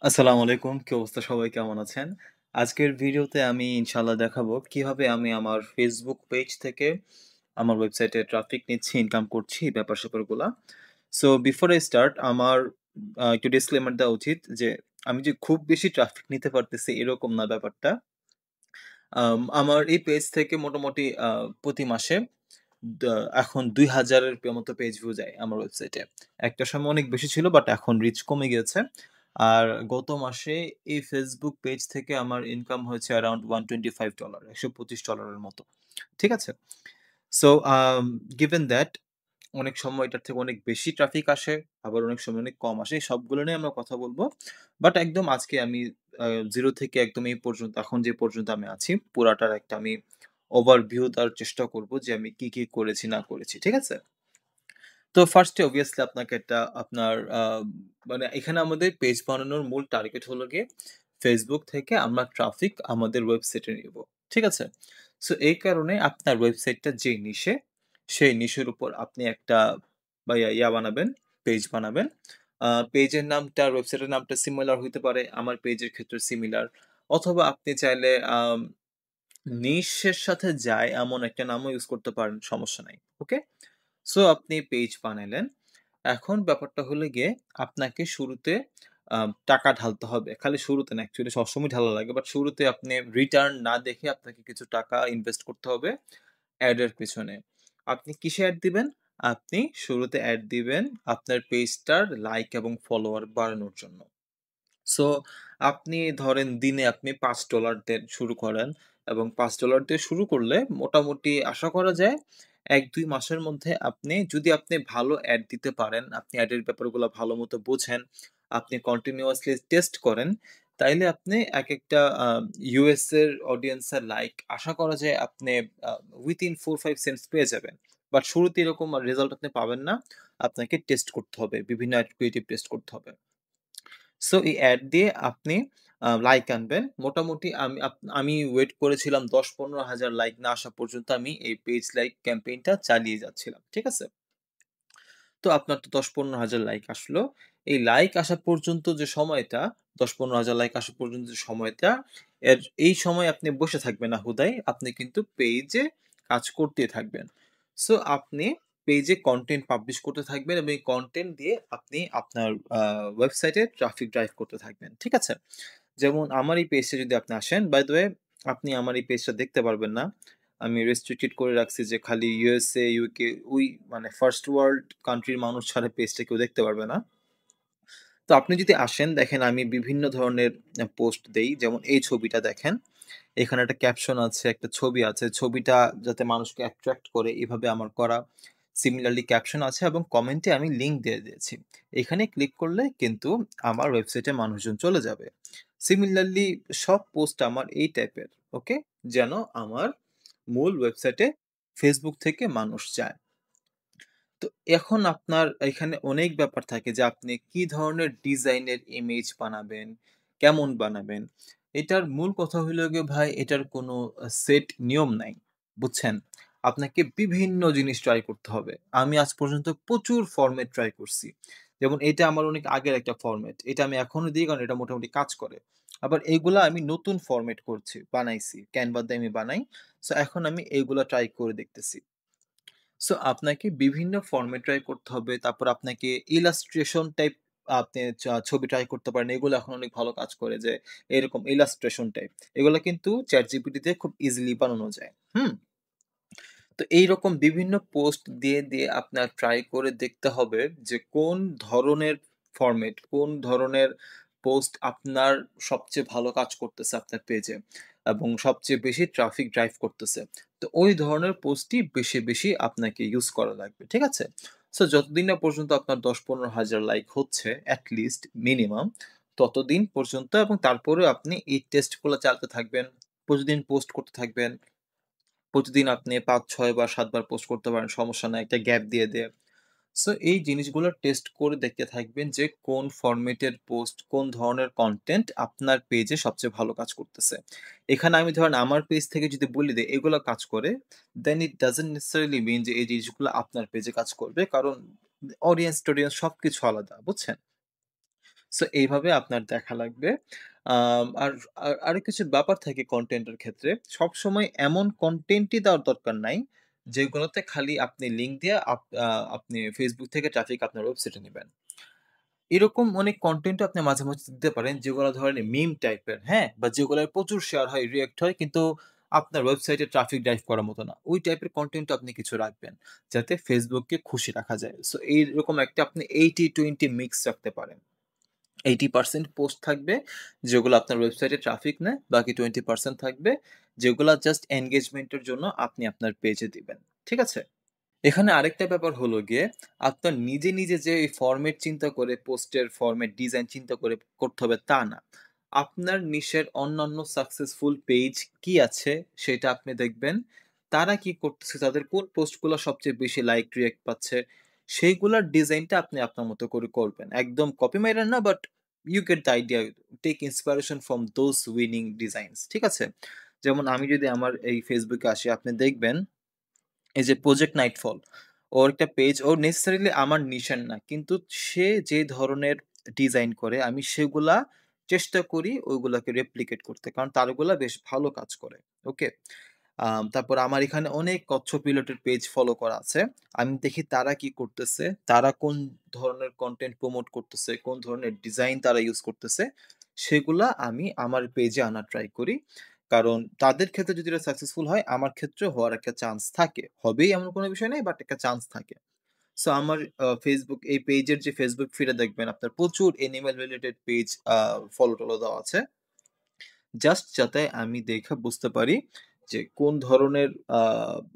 আসসালামু আলাইকুম। কি অবস্থা সবাই কেমন আছেন? আজকের ভিডিওতে আমি ইনশাআল্লাহ দেখাবো কিভাবে আমি আমার Facebook পেজ থেকে আমার ওয়েবসাইটে ট্রাফিক নিচ্ছি, ইনকাম করছি এই ব্যাপার-স্যাপারগুলা। সো বিফোর আই স্টার্ট আমার একটু ডিসক্লেমার দেওয়া উচিত যে আমি যে খুব বেশি ট্রাফিক নিতে পারতেছি এরকম না ব্যাপারটা। আমার এই পেজ থেকে মোটামুটি প্রতি মাসে দা এখন ২,০০০ এর মতো পেজ ভিউ যায় আমার ওয়েবসাইটে। একটা সময় অনেক বেশি ছিল বাট এখন রিচ কমে গিয়েছে। আর গত মাসে এই Facebook পেজ থেকে আমার ইনকাম হয়েছে অ্যারাউন্ড $125 $১২৫ এর মতো। ঠিক আছে? সো গিভেন দ্যাট অনেক সময় এটার থেকে অনেক বেশি ট্রাফিক আসে, আবার অনেক সময় অনেক কম আসে। এই সবগুলো নিয়ে আমরা কথা বলব। বাট একদম আজকে আমি 0 থেকে একদম এই পর্যন্ত এখন যে পর্যন্ত আমি আছি, পুরাটার একটা আমি ওভারভিউ দেওয়ার চেষ্টা করব যে আমি কি করেছি না করেছি। ঠিক আছে? তো ফার্স্ট এ obviously আপনাকে একটা আপনার মানে এখানে আমাদের পেজ বানানোর মূল টার্গেট হলো গিয়ে Facebook থেকে আমরা ট্রাফিক আমাদের ওয়েবসাইটে নিব। ঠিক আছে? সো এই কারণে আপনার ওয়েবসাইটটা যেই নিশে, সেই নিশের উপর আপনি একটা বা ইয়া বানাবেন, পেজ বানাবেন। পেজের নামটা ওয়েবসাইটের নামটা সিমিলার হইতে পারে। আমার পেজের ক্ষেত্রে সিমিলার। অথবা আপনি চাইলে নিশের সাথে যায় এমন একটা নামও ইউজ করতে পারেন, সমস্যা নাই। ওকে? সো আপনি পেজ বানাইলেন। এখন ব্যাপারটা হলো গিয়ে আপনাকে শুরুতে টাকা ঢালতে হবে। খালি শুরুতে না, অ্যাকচুয়ালি সবসময় ঢালা লাগে। বাট শুরুতে আপনি রিটার্ন না দেখে আপনাকে কিছু টাকা ইনভেস্ট করতে হবে এড এর পেছনে। আপনি কিসে এড দিবেন? আপনি শুরুতে এড দিবেন আপনার পেজটার লাইক এবং ফলোয়ার বাড়ানোর জন্য। সো আপনি ধরেন দিনে আপনি $৫ দেন শুরু করেন এবং $৫ দিয়ে শুরু করলে মোটামুটি আশা করা যায় ১-২ মাসের মধ্যে আপনি যদি ভালো অ্যাড দিতে পারেন, আপনি অ্যাডের ব্যাপারগুলো ভালোমতো বোঝেন, আপনি কন্টিনিউয়াসলি টেস্ট করেন, তাইলে আপনি একেকটা ইউএস এর অডিয়েন্সের লাইক আশা করা যায় আপনি আ উইথিন 4-5 সেন্টস পেয়ে যাবেন। বাট শুরুতে এরকম রেজাল্ট আপনি পাবেন না। আপনাকে টেস্ট করতে হবে। বিভিন্ন অ্যাড ক্রিয়েটিভ টেস্ট করতে হবে। সো এই অ্যাড দিয়ে আপনি লাইক আনবেন। মোটামুটি আমি ওয়েট করেছিলাম ১০-১৫ হাজার লাইক না আসা পর্যন্ত আমি এই পেজ লাইক ক্যাম্পেইনটা চালিয়ে যাচ্ছিলাম। ঠিক আছে? তো আপনার তো ১০-১৫ হাজার লাইক আসলো। এই লাইক আসা পর্যন্ত যে সময়টা ১০-১৫ হাজার লাইক আসা পর্যন্ত যে সময়টা, এই সময় আপনি বসে থাকবেন না হুদাই। আপনি কিন্তু পেজে কাজ করতেই থাকবেন। সো আপনি পেজে কনটেন্ট পাবলিশ করতে থাকবেন এবং এই কনটেন্ট দিয়ে আপনি আপনার ওয়েবসাইটে ট্রাফিক ড্রাইভ করতে থাকবেন। ঠিক আছে? যেমন আমার এই পেজটা যদি আপনি আসেন, বাই দ্য ওয়ে আপনি আমার এই পেজটা দেখতে পারবেন না। আমি রেস্ট্রিক্টেড করে রাখছি যে খালি USA, UK ওই মানে ফার্স্ট ওয়ার্ল্ড কান্ট্রির মানুষ ছাড়া পেজটা কেউ দেখতে পারবে না। তো আপনি যদি আসেন দেখেন আমি বিভিন্ন ধরনের পোস্ট দেই। যেমন এই ছবিটা দেখেন। এখানে একটা ক্যাপশন আছে, একটা ছবি আছে। ছবিটা যাতে মানুষকে অ্যাট্রাক্ট করে এভাবে আমার করা। সিমিলারলি ক্যাপশন আছে এবং কমেন্টে আমি লিংক দিয়ে দিয়েছি। এখানে ক্লিক করলে কিন্তু আমার ওয়েবসাইটে মানুষজন চলে যাবে। সিমিলারলি সব পোস্ট আমার এই টাইপের, ওকে? যেন আমার মূল ওয়েবসাইটে Facebook থেকে মানুষ যায়। তো এখন আপনার এখানে অনেক ব্যাপার থাকে যে আপনি কি ধরনের ডিজাইনের ইমেজ বানাবেন, কেমন বানাবেন। এটার মূল কথা হইলো গিয়ে ভাই এটার কোনো সেট নিয়ম নাই। বুঝছেন? আপনাকে বিভিন্ন জিনিস ট্রাই করতে হবে। আমি আজ পর্যন্ত প্রচুর ফরমেট ট্রাই করছি। যেমন এটা আমার অনেক আগের একটা ফরমেট। এটা আমি এখনো দিই কারণ এটা মোটামুটি কাজ করে। আবার এইগুলা আমি নতুন ফরমেট করছি, বানাইছি। Canva দিয়ে আমি বানাই। সো এখন আমি এইগুলা ট্রাই করে দেখতেছি। সো আপনাকে বিভিন্ন ফরমেট ট্রাই করতে হবে। তারপর আপনাকে ইলাস্ট্রেশন টাইপ আপনি ছবি ট্রাই করতে পারেন। এগুলো এখন অনেক ভালো কাজ করে যে এরকম ইলাস্ট্রেশন টাইপ। এগুলা কিন্তু ChatGPT তে খুব ইজিলি বানানো যায়। হুম? তো এইরকম বিভিন্ন পোস্ট দিয়ে আপনার ট্রাই করে দেখতে হবে যে কোন ধরনের ফরমেট, কোন ধরনের পোস্ট আপনার সবচেয়ে ভালো কাজ করতেছে আপনার পেজে এবং সবচেয়ে বেশি ট্রাফিক ড্রাইভ করতেছে। তো ওই ধরনের পোস্টই বেশি আপনাকে ইউজ করা লাগবে। ঠিক আছে? সো যতদিন না পর্যন্ত আপনার ১০-১৫ হাজার লাইক হচ্ছে এট লিস্ট মিনিমাম ততদিন পর্যন্ত এবং তারপরেও আপনি এই টেস্টগুলো চালাতে থাকবেন। প্রতিদিন পোস্ট করতে থাকবেন। প্রতিদিন আপনি ৫, ৬ বার ৭ বার পোস্ট করতে পারেন, সমস্যা নাই। একটা গ্যাপ দিয়ে। সো এই জিনিসগুলো টেস্ট করে দেখতে থাকবেন যে কোন ফরমেটের পোস্ট, কোন ধরনের কনটেন্ট আপনার পেজে সবচেয়ে ভালো কাজ করতেছে। এখানে আমি ধরেন আমার পেজ থেকে যদি বলে দেই এগুলো কাজ করে, then it doesn't necessarily mean যে এই জিনিসগুলো আপনার পেজে কাজ করবে। কারণ অডিয়েন্স-টডিয়েন্স সবকিছু আলাদা, বুঝছেন? সো এইভাবে আপনার দেখা লাগবে। আর আরো কিছু ব্যাপার থাকে কনটেন্টের ক্ষেত্রে। সবসময় এমন কনটেন্টই দেওয়ার দরকার নাই, যেগুলোতে খালি আপনি লিঙ্ক দিয়ে আপনি Facebook থেকে ট্রাফিক আপনার ওয়েবসাইটে নিবেন। এরকম অনেক কনটেন্টও আপনি মাঝে, মাঝে দিতে পারেন যেগুলো ধরেন মিম টাইপের, হ্যাঁ? বা যেগুলার প্রচুর শেয়ার হয়, রিঅ্যাক্ট হয় কিন্তু আপনার ওয়েবসাইটে ট্রাফিক ড্রাইভ করার মতো না। ওই টাইপের কনটেন্টও আপনি কিছু রাখবেন। যাতে Facebook কে খুশি রাখা যায়। সো এইরকম একটা আপনি 80-20 মিক্স রাখতে পারেন। 80% পোস্ট থাকবে যেগুলো আপনার ওয়েবসাইটে ট্রাফিক নেয়। বাকি 20% থাকবে যেগুলা জাস্ট এনগেজমেন্ট এর জন্য আপনি আপনার পেজে দিবেন। ঠিক আছে? এখানে আরেকটা ব্যাপার হলো গিয়ে, আপনার নিজে, নিজে যে এই ফরমেট চিন্তা করে পোস্টের ফরমেট ডিজাইন চিন্তা করে করতে হবে তা না। আপনার নিশের অন্যান্য সাকসেসফুল পেজ কি আছে সেটা আপনি দেখবেন। তারা কি করতেছে, তাদের কোন পোস্টগুলা সবচেয়ে বেশি লাইক, রিঅ্যাক্ট পাচ্ছে, সেইগুলার ডিজাইনটা আপনি আপনার মতো করে করবেন। একদম কপি মাইরা না, but you get the idea. Take inspiration from those winning designs. ঠিক আছে? যেমন আমি যদি আমার এই Facebook এ আসি, আপনি দেখবেন এই যে প্রজেক্ট নাইটফল, ওর একটা পেজ, ও নেসেসারিলি আমার নিশান না, কিন্তু সে যে ধরনের ডিজাইন করে আমি সেগুলা চেষ্টা করি ওইগুলাকে রেপ্লিকেট করতে, কারণ তার ওগুলা বেশ ভালো কাজ করে। ওকে। তারপর আমার এখানে অনেক কচ্ছপ রিলেটেড পেজ ফলো করা আছে। আমি দেখি তারা কি করতেছে, তারা কোন ধরনের কন্টেন্ট প্রমোট করতেছে, কোন ধরনের ডিজাইন তারা ইউজ করতেছে, সেগুলা আমি আমার পেজে আনার ট্রাই করি। কারণ তাদের ক্ষেত্রে যদি এটা সাকসেসফুল হয়, আমার ক্ষেত্রেও হওয়ার একটা চান্স থাকে। হবেই এমন কোনো বিষয় নেই, বাট একটা চান্স থাকে। সো আমার Facebook এই পেজের যে Facebook ফিডে দেখবেন আপনার প্রচুর অ্যানিমাল রিলেটেড পেজ ফলো-টলো দেওয়া আছে। জাস্ট যাতে আমি দেখে বুঝতে পারি যে কোন ধরনের আ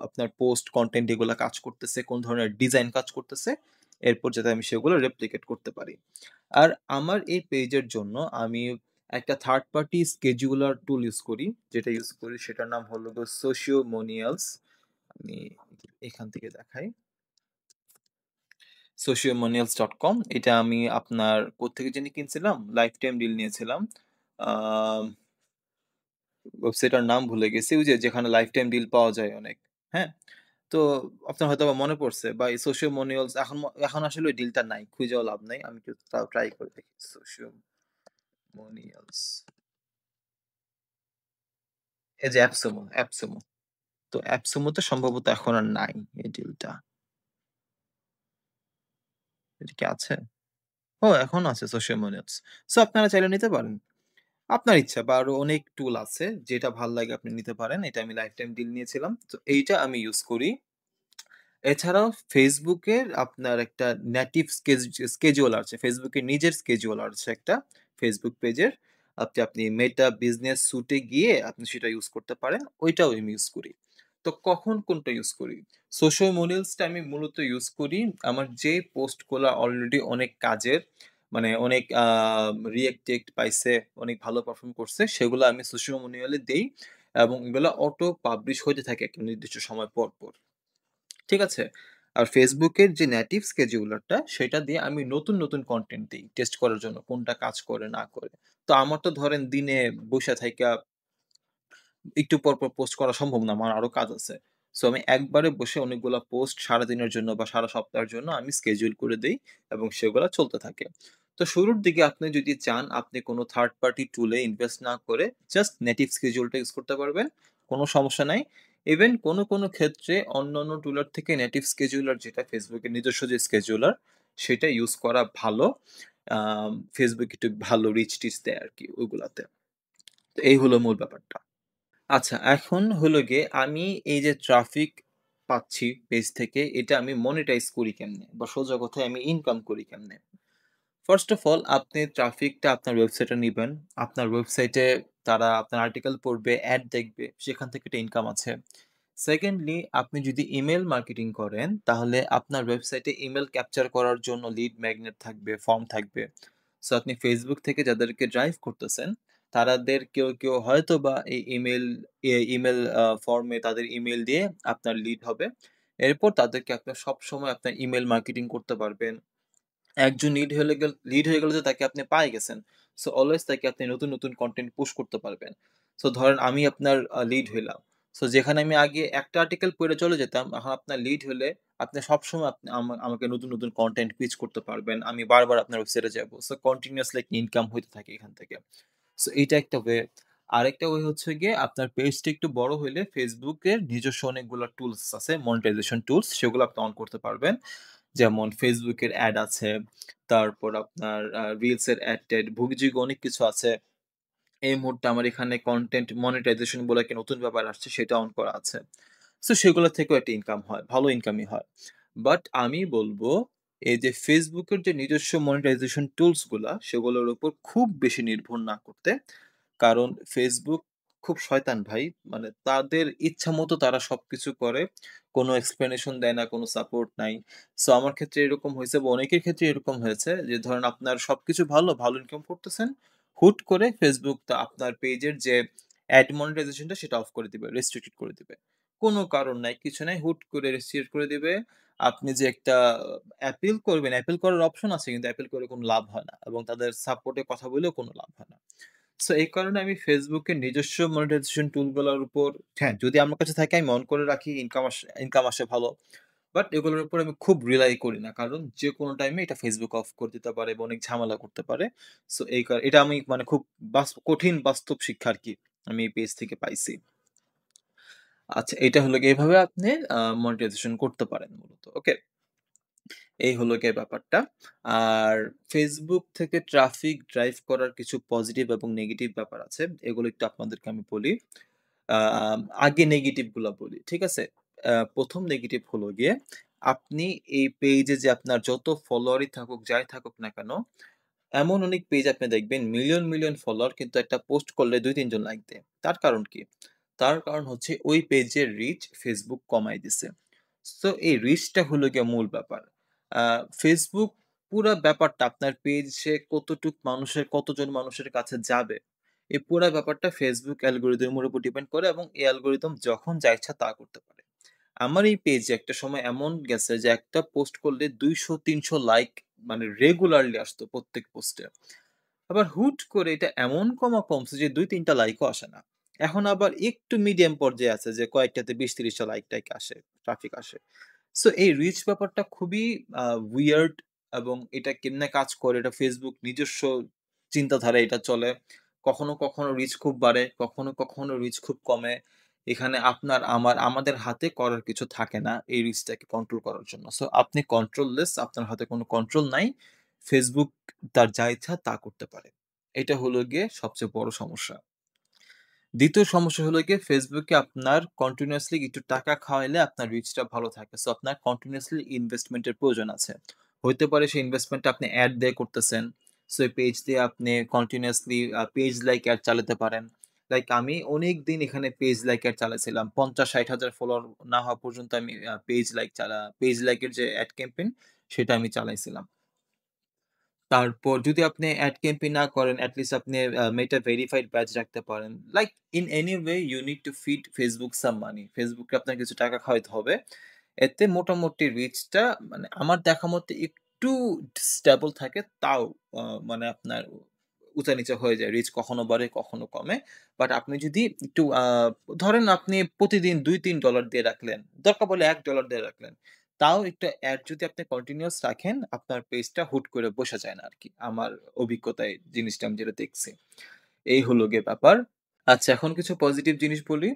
আপনার পোস্ট কনটেন্ট এগুলা কাজ করতেছে, কোন ধরনের ডিজাইন কাজ করতেছে। এরপর যাতে আমি সেগুলো রেপ্লিকেট করতে পারি। আর আমার এই পেজের জন্য আমি একটা থার্ড পার্টি scheduler টুল ইউজ করি। যেটা ইউজ করি সেটার নাম হলো গো Sociomonials। আমি এখান থেকে দেখাই। Sociomonials.com। এটা আমি আপনার কোত্থেকে জানি কিনছিলাম? লাইফ টাইম ডিল নিয়েছিলাম। আম ওয়েবসাইটটার নাম ভুলে গেছি। ওই যে যেখানে লাইফ টাইম ডিল পাওয়া যায় অনেক। হ্যাঁ? তো আপনার হয়তোবা মনে পড়ছে, বা এই Sociomonials এখন আসলে ওই ডিলটা নাই। খুঁজেও লাভ নাই। আমি একটু তাও ট্রাই করে দেখি। Sociomonials। এই যে অ্যাপসুমো। তো অ্যাপসুমোতে সম্ভবত এখন আর নাই এই ডিলটা। এটা কি আছে? ও, এখনো আছে Sociomonials। সো আপনারা চাইলে নিতে পারেন। আপনার ইচ্ছা, বা আরো অনেক টুল আছে যেটা ভাল লাগে আপনি নিতে পারেন। এটা আমি লাইফ টাইম ডিল নিয়েছিলাম। তো এইটা আমি ইউজ করি। এছাড়াও Facebook এর আপনার একটা নেটিভ স্কেডিউলার আছে। Facebook এর নিজের স্কেডিউলার আছে একটা Facebook পেজের। আপনি মেটা বিজনেস স্যুটে গিয়ে আপনি সেটা ইউজ করতে পারেন। ওইটাও আমি ইউজ করি। তো কখন কোনটা ইউজ করি? সোশ্যাল মডিউলসটা আমি মূলত ইউজ করি আমার যে পোস্টগুলা অলরেডি অনেক কাজের, মানে অনেক রিঅ্যাক্ট পাইছে, অনেক ভালো পারফর্ম করছে, সেগুলো আমি সোশ্যাল মডিউলে দেই এবং এগুলা অটো পাবলিশ হইতে থাকে একটা নির্দিষ্ট সময় পর, পর। ঠিক আছে? আর Facebook এর যে নেটিভ scheduler-টা সেটা দিয়ে আমি নতুন, নতুন কনটেন্ট দেই টেস্ট করার জন্য কোনটা কাজ করে না করে। তো আমার তো ধরেন দিনে বইসা থাইকা একটু পর, পর পোস্ট করা সম্ভব না। আমার আরো কাজ আছে। সো আমি একবারে বসে অনেকগুলা পোস্ট সারাদিনের জন্য বা সারা সপ্তাহের জন্য আমি schedule করে দেই এবং সেগুলা চলতে থাকে। তো শুরুর দিকে আপনি যদি চান আপনি কোন থার্ড পার্টি টুলে ইনভেস্ট না করে জাস্ট নেটিভ schedule-টা ইউজ করতে পারবেন। কোন সমস্যা নাই। ইভেন কোন ক্ষেত্রে অন্যান্য টুলের থেকে নেটিভ scheduler, যেটা Facebook এর নিজস্ব যে scheduler, সেটা ইউজ করা ভালো। Facebook একটু ভালো রিচ-টিচ দেয় আরকি ওইগুলাতে। তো এই হলো মূল ব্যাপারটা। আচ্ছা, এখন হলো গিয়ে আমি এই যে ট্রাফিক পাচ্ছি পেজ থেকে, এটা আমি মনিটাইজ করি কেমনে? বা সোজা কথায় আমি ইনকাম করি কেমনে? ফার্স্ট অফ অল আপনি ট্রাফিকটা আপনার ওয়েবসাইটে নিবেন। আপনার ওয়েবসাইটে তারা আপনার আর্টিকেল পড়বে, অ্যাড দেখবে, সেখান থেকে একটা ইনকাম আছে। সেকেন্ডলি, আপনি যদি ইমেইল মার্কেটিং করেন, তাহলে আপনার ওয়েবসাইটে ইমেইল ক্যাপচার করার জন্য লিড ম্যাগনেট থাকবে, ফর্ম থাকবে। সো আপনি Facebook থেকে যাদেরকে ড্রাইভ করতেছেন, তারাদের কেউ হয়তোবা এই ইমেইল ফর্মে তাদের ইমেইল দিয়ে আপনার লিড হবে। এরপর তাদেরকে আপনার সবসময় আপনার ইমেইল মার্কেটিং করতে পারবেন। একজন লিড হয়ে গেল যে তাকে আপনি পায়ে গেছেন। সো অলওয়েজ তাকে আপনি নতুন, নতুন কনটেন্ট পুশ করতে পারবেন। সো ধরেন আমি আপনার লিড হইলাম। সো যেখানে আমি আগে একটা আর্টিকেল পইড়া চলে যেতাম, এখন আপনার লিড হলে আপনি সবসময় আমাকে নতুন, নতুন কনটেন্ট পিচ করতে পারবেন। আমি বারবার আপনার ওয়েবসাইটে যাবো। সো কন্টিনিউয়াসলি একটা ইনকাম হইতে থাকে এখান থেকে। সো এইটা একটা ওয়ে। আরেকটা ওয়ে হচ্ছে গিয়ে আপনার পেজটা একটু বড় হইলে Facebook এর নিজস্ব অনেকগুলা টুলস আছে, মনিটাইজেশন টুলস সেগুলো আপনি অন করতে পারবেন। যেমন Facebook এর অ্যাড আছে, তারপর আপনার রিলস এর অ্যাড-ট্যাড, ভুগিযোগী অনেক কিছু আছে। এই মুহূর্তে আমার এখানে কনটেন্ট মনিটাইজেশন বলে একটা নতুন ব্যাপার আসছে, সেটা অন করা আছে। সো সেগুলো থেকেও একটা ইনকাম হয়। ভালো ইনকামই হয়। বাট আমি বলব এই যে Facebook এর যে নিজস্ব মনিটাইজেশন টুলস গুলা সেগুলোর উপর খুব বেশি নির্ভর না করতে। কারণ Facebook খুব শয়তান ভাই। মানে তাদের ইচ্ছামত তারা সবকিছু করে। কোনো এক্সপ্লেনেশন দেয় না, কোনো সাপোর্ট নাই। সো আমার ক্ষেত্রে এরকম হইছে বা অনেকের ক্ষেত্রে এরকম হয়েছে যে ধরেন আপনার সবকিছু ভালো, ভালো ইনকাম করতেছেন। হুট করে Facebook আপনার পেজের যে অ্যাড মনিটাইজেশনটা সেটা অফ করে দিবে, রেস্ট্রিক্টেড করে দিবে। কোনো কারণ নাই, কিছু নাই। হুট করে রেস্ট্রিক্ট করে দিবে। আপনি যে একটা অ্যাপিল করবেন, অ্যাপিল করার অপশন আছে কিন্তু অ্যাপিল করে কোনো লাভ হয় না এবং তাদের সাপোর্টে কথা বলেও কোনো লাভ হয় না। সো এই কারণে আমি Facebook এর নিজস্ব মনিটাইজেশন টুল গুলার উপর হ্যাঁ, যদি আমার কাছে থাকে আমি অন করে রাখি, ইনকাম আসে ভালো। বাট এগুলোর উপর আমি খুব রিলাই করি না। কারণ যেকোনো টাইমে এটা Facebook অফ করে দিতে পারে বা অনেক ঝামেলা করতে পারে। সো এটা আমি মানে খুব কঠিন বাস্তব শিক্ষা আরকি আমি এই পেজ থেকে পাইছি। আচ্ছা, এটা হলো গিয়ে এভাবে আপনি মনিটাইজেশন করতে পারেন মূলত। ওকে? এই হলো গিয়ে ব্যাপারটা। আর Facebook থেকে ট্রাফিক ড্রাইভ করার কিছু পজিটিভ এবং নেগেটিভ ব্যাপার আছে। এগুলো একটু আপনাদেরকে আমি বলি। আগে নেগেটিভ গুলা বলি। ঠিক আছে? ১ম নেগেটিভ হলো গিয়ে আপনি এই পেজে যে আপনার যত ফলোয়ারই থাকুক, যাই থাকুক না কেন, এমন অনেক পেজ আপনি দেখবেন মিলিয়ন, মিলিয়ন ফলোয়ার কিন্তু একটা পোস্ট করলে ২-৩ জন লাইক দেয়। তার কারণ কি? তার কারণ হচ্ছে ওই পেজের রিচ Facebook কমায় দিছে। সো এই রিচটা হলো গিয়ে মূল ব্যাপার। আ Facebook পুরা ব্যাপারটা আপনার পেজে কতজন মানুষের কাছে যাবে, এই পুরা ব্যাপারটা Facebook অ্যালগরিদমের উপর ডিপেন্ড করে এবং এই অ্যালগরিদম যখন যা ইচ্ছা তা করতে পারে। আমার এই পেজে একটা সময় এমন গেছে যে একটা পোস্ট করলে ২০০-৩০০ লাইক মানে রেগুলারলি আসতো প্রত্যেক পোস্টে। আবার হুট করে এটা এমন কমছে যে ২-৩ টা লাইকও আসে না। এখন আবার একটু মিডিয়াম পর্যায়ে আছে যে কয়েকটাতে ২০-৩০ টা লাইক-টাইক আসে, ট্রাফিক আসে। সো এই রিচ ব্যাপারটা খুবই আ উইয়ার্ড এবং এটা কেমনে কাজ করে এটা Facebook নিজস্ব চিন্তাধারায় এটা চলে। কখনো, কখনো রিচ খুব বাড়ে, কখনো, কখনো রিচ খুব কমে। এখানে আমাদের হাতে করার কিছু থাকে না এই রিচটাকে কন্ট্রোল করার জন্য। সো আপনি কন্ট্রোললেস, আপনার হাতে কোনো কন্ট্রোল নাই। Facebook তার যা ইচ্ছা তা করতে পারে। এটা হলো গিয়ে সবচেয়ে বড় সমস্যা। ২য় সমস্যা হলো গিয়ে Facebook এ আপনার কন্টিনিউয়াসলি একটু টাকা খাওয়াইলে আপনার রিচটা ভালো থাকে। সো আপনার কন্টিনিউয়াসলি ইনভেস্টমেন্ট এর প্রয়োজন আছে। হইতে পারে সেই ইনভেস্টমেন্টটা আপনি অ্যাড দিয়ে করতেছেন। সো এই পেজ দিয়ে আপনি কন্টিনিউয়াসলি পেজ লাইক এড চালাতে পারেন। লাইক আমি অনেকদিন এখানে পেজ লাইক এড চালাইছিলাম। ৫০,০০০ হাজার ফলোয়ার না হওয়া পর্যন্ত আমি পেজ লাইকের যে এড ক্যাম্পেইন সেটা আমি চালাইছিলাম। তারপর যদি আপনি এড ক্যাম্পেইন না করেন, এট লিস্ট আপনি মেটা ভেরিফাইড ব্যাজ রাখতে পারেন। Like in any way you need to feed Facebook some money. Facebook কে আপনার কিছু টাকা খাওয়াইতে হবে। এতে মোটামুটি রিচটা মানে আমার দেখা মতে একটু স্টেবল থাকে। তাও আ মানে আপনার উঁচা-নিচা হয়ে যায়। রিচ কখনো বাড়ে, কখনো কমে। বাট আপনি যদি একটু ধরেন আপনি প্রতিদিন $২-৩ দিয়ে রাখলেন। দরকার পড়লে $১ দিয়ে রাখলেন। তাও একটু এড যদি আপনি কন্টিনিউয়াস রাখেন, আপনার পেজটা হুট করে বসে যায় না আরকি। আমার অভিজ্ঞতায় জিনিসটা আমি যেটা দেখছি। এই হলো গিয়ে ব্যাপার। আচ্ছা, এখন কিছু পজিটিভ জিনিস বলি।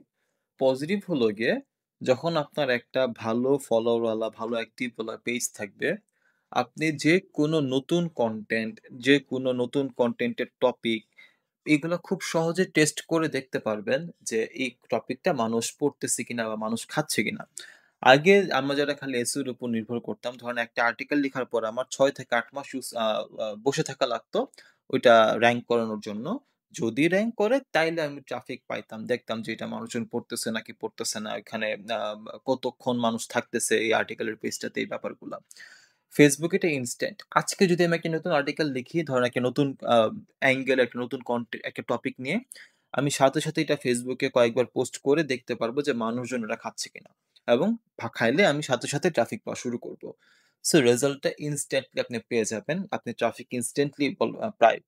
পজিটিভ হলো গিয়ে যখন আপনার একটা ভালো ফলোয়ারওয়ালা, ভালো অ্যাক্টিভ ওয়ালা পেজ থাকবে, আপনি যেকোনো নতুন কনটেন্ট, যেকোনো নতুন কনটেন্টের টপিক এগুলা খুব সহজে টেস্ট করে দেখতে পারবেন যে এই টপিকটা মানুষ পড়তেছে কিনা বা মানুষ খাচ্ছে কিনা। আগে আমরা যারা খালি এসইও এর উপর নির্ভর করতাম, ধরেন একটা আর্টিকেল লিখার পর আমার ৬ থেকে ৮ মাস ইউস আ আ বসে থাকা লাগতো ওইটা র‍্যাংক করানোর জন্য। যদি র‍্যাংক করে তাইলে আমি ট্রাফিক পাইতাম। দেখতাম যে এটা মানুষজন পড়তেছে নাকি পড়তেছে না। এখানে আ কতক্ষণ মানুষ থাকতেছে এই আর্টিকেলের পেজটাতে এই ব্যাপারগুলা। Facebook এটা ইনস্ট্যান্ট। আজকে যদি আমি একটা নতুন আর্টিকেল লিখি, ধরেন একটা নতুন অ্যাঙ্গেল, একটা নতুন একটা টপিক নিয়ে, আমি সাথে, সাথে এটা Facebook এ কয়েকবার পোস্ট করে দেখতে পারবো যে মানুষজন ওটা খাচ্ছে কিনা। এবং খাইলে আমি সাথে, সাথে ট্রাফিক পাওয়া শুরু করব। সো রেজাল্টটা ইনস্ট্যান্টলি আপনি পেয়ে যাবেন। আপনি ট্রাফিক ইনস্ট্যান্টলি প্রায়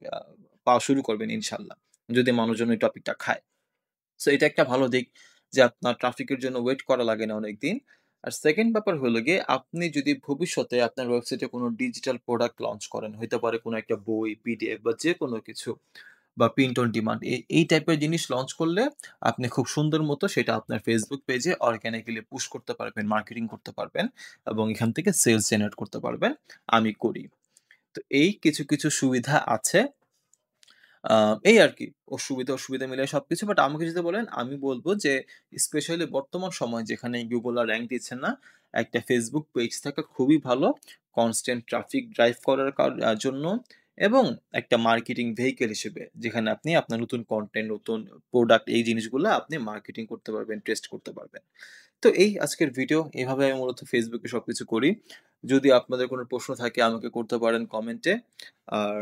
পাওয়া শুরু করবেন ইনশাআল্লাহ। যদি মানুষজন ওই টপিকটা খায়। সো এটা একটা ভালো দিক। যে আপনার ট্রাফিকের জন্য ওয়েট করা লাগে না অনেকদিন। আর 2nd ব্যাপার হলো গিয়ে আপনি যদি ভবিষ্যতে আপনার ওয়েবসাইটে কোনো ডিজিটাল প্রোডাক্ট লঞ্চ করেন, হইতে পারে কোনো একটা বই, পিডিএফ বা যেকোনো কিছু বা প্রিন্ট অন ডিমান্ড এই টাইপের জিনিস লঞ্চ করলে আপনি খুব সুন্দর মতো সেটা আপনার Facebook পেজে অর্গানিক্যালি পুশ করতে পারবেন, মার্কেটিং করতে পারবেন এবং এখান থেকে সেলস জেনারেট করতে পারবেন। আমি করি। তো এই কিছু সুবিধা আছে। আ এই আরকি। অসুবিধা মিলিয়ে সবকিছু। বাট আমাকে যদি বলেন, আমি বলব যে স্পেশালি বর্তমান সময়ে যেখানে Google আর র‍্যাংক দিচ্ছে না, একটা Facebook পেজ থাকা খুবই ভালো। কনস্ট্যান্ট ট্রাফিক ড্রাইভ করার জন্য এবং একটা মার্কেটিং ভেহিকল হিসেবে যেখানে আপনি আপনার নতুন কনটেন্ট, নতুন প্রোডাক্ট এই জিনিসগুলা আপনি মার্কেটিং করতে পারবেন, টেস্ট করতে পারবেন। তো এই আজকের ভিডিও। এভাবে আমি মূলত Facebook এ সবকিছু করি। যদি আপনাদের কোনো প্রশ্ন থাকে আমাকে করতে পারেন কমেন্টে। আর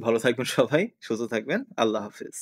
ভালো থাকবেন সবাই, সুস্থ থাকবেন। আল্লাহ হাফেজ।